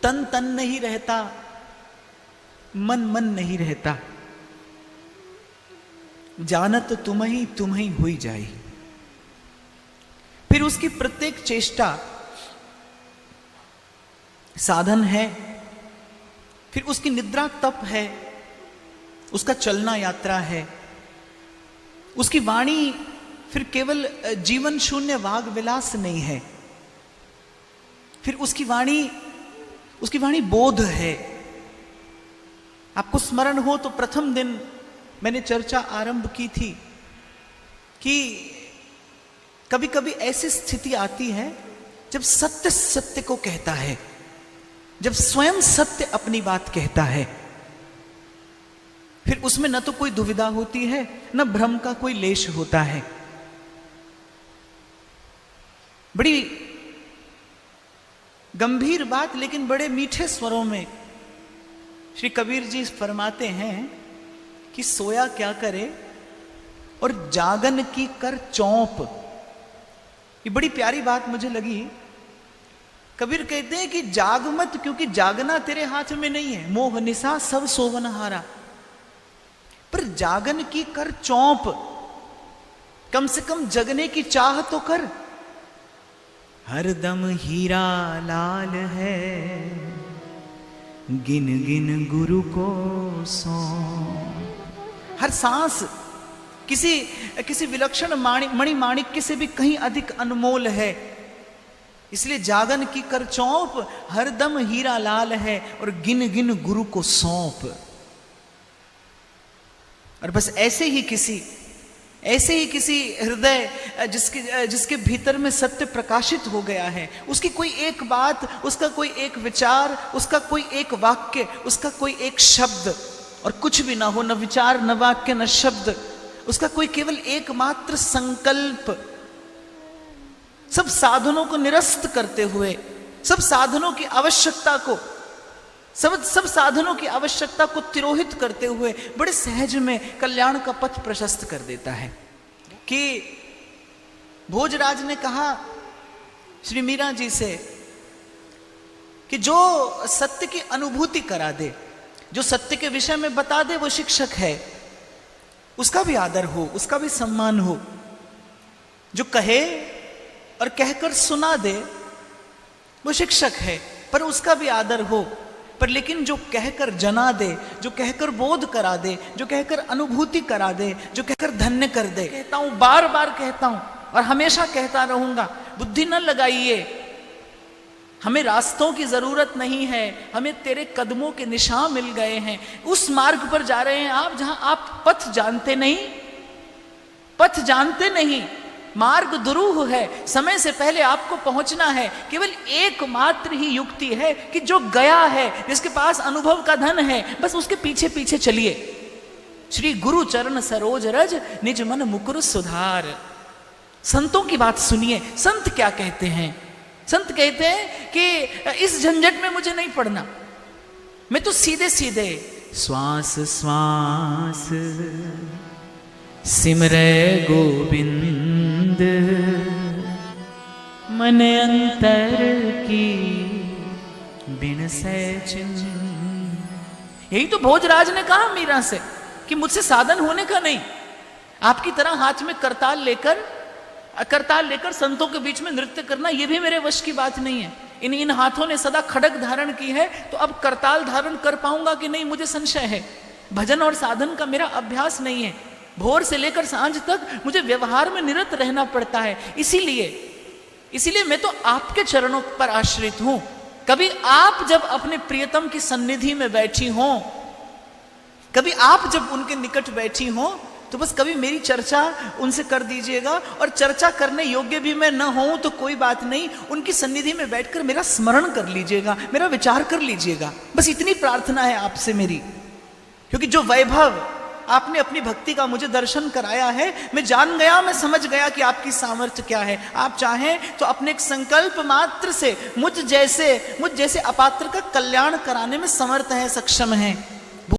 तन तन नहीं रहता, मन मन नहीं रहता, जानत तुम ही हुई जाई। फिर उसकी प्रत्येक चेष्टा साधन है, फिर उसकी निद्रा तप है, उसका चलना यात्रा है, उसकी वाणी फिर केवल जीवन शून्य वाग विलास नहीं है, फिर उसकी वाणी बोध है। आपको स्मरण हो तो प्रथम दिन मैंने चर्चा आरंभ की थी कि कभी कभी ऐसी स्थिति आती है जब सत्य सत्य को कहता है, जब स्वयं सत्य अपनी बात कहता है, फिर उसमें न तो कोई दुविधा होती है, न भ्रम का कोई लेश होता है। बड़ी गंभीर बात, लेकिन बड़े मीठे स्वरों में श्री कबीर जी फरमाते हैं कि सोया क्या करे और जागन की कर चौंप। ये बड़ी प्यारी बात मुझे लगी। कबीर कहते हैं कि जाग मत, क्योंकि जागना तेरे हाथ में नहीं है। मोह निशा सब सोवन हारा, पर जागन की कर चौंप, कम से कम जगने की चाह तो कर। हरदम हीरा लाल है, गिन गिन गुरु को सौ। हर सांस किसी विलक्षण मणि माणिक्य से भी कहीं अधिक अनमोल है। इसलिए जागन की कर चौंप, हरदम हीरा लाल है, और गिन गिन गुरु को सौंप। और बस ऐसे ही किसी हृदय जिसके भीतर में सत्य प्रकाशित हो गया है, उसकी कोई एक बात, उसका कोई एक विचार, उसका कोई एक वाक्य, उसका कोई एक शब्द, और कुछ भी ना हो, न विचार न वाक्य न शब्द, उसका कोई केवल एकमात्र संकल्प, सब साधनों को निरस्त करते हुए, सब साधनों की आवश्यकता को तिरोहित करते हुए बड़े सहज में कल्याण का पथ प्रशस्त कर देता है। कि भोजराज ने कहा श्री मीरा जी से कि जो सत्य की अनुभूति करा दे, जो सत्य के विषय में बता दे, वो शिक्षक है। उसका भी आदर हो, उसका भी सम्मान हो। जो कहे और कहकर सुना दे वो शिक्षक है, पर उसका भी आदर हो। पर लेकिन जो कहकर जना दे, जो कहकर बोध करा दे, जो कहकर अनुभूति करा दे, जो कहकर धन्य कर दे, कहता हूं, बार बार कहता हूं और हमेशा कहता रहूंगा, बुद्धि न लगाइए। हमें रास्तों की जरूरत नहीं है, हमें तेरे कदमों के निशान मिल गए हैं। उस मार्ग पर जा रहे हैं आप जहां आप पथ जानते नहीं, मार्ग दुरूह है, समय से पहले आपको पहुंचना है। केवल एकमात्र ही युक्ति है कि जो गया है, जिसके पास अनुभव का धन है, बस उसके पीछे पीछे चलिए। श्री गुरु चरण सरोज रज, निज मन मुकुर सुधार। संतों की बात सुनिए। संत क्या कहते हैं? संत कहते हैं कि इस झंझट में मुझे नहीं पड़ना, मैं तो सीधे सीधे श्वास श्वास सिमरै गोविंद, मन अंतर की बिन सैचिन। यही तो भोजराज ने कहा मीरा से कि मुझसे साधन होने का नहीं। आपकी तरह हाथ में करताल लेकर संतों के बीच में नृत्य करना, यह भी मेरे वश की बात नहीं है। इन हाथों ने सदा खड़ग धारण की है, तो अब करताल धारण कर पाऊंगा कि नहीं, मुझे संशय है। भजन और साधन का मेरा अभ्यास नहीं है। भोर से लेकर सांझ तक मुझे व्यवहार में निरत रहना पड़ता है। इसीलिए मैं तो आपके चरणों पर आश्रित हूं। कभी आप जब अपने प्रियतम की सन्निधि में बैठी हो, कभी आप जब उनके निकट बैठी हो, तो बस कभी मेरी चर्चा उनसे कर दीजिएगा। और चर्चा करने योग्य भी मैं न हूं तो कोई बात नहीं, उनकी सन्निधि में बैठकर मेरा स्मरण कर लीजिएगा, मेरा विचार कर लीजिएगा। बस इतनी प्रार्थना है आपसे मेरी। क्योंकि जो वैभव आपने अपनी भक्ति का मुझे दर्शन कराया है, मैं जान गया, मैं समझ गया कि आपकी सामर्थ्य क्या है। आप चाहें तो अपने एक संकल्प मात्र से मुझ जैसे अपात्र का कल्याण कराने में समर्थ हैं, सक्षम हैं।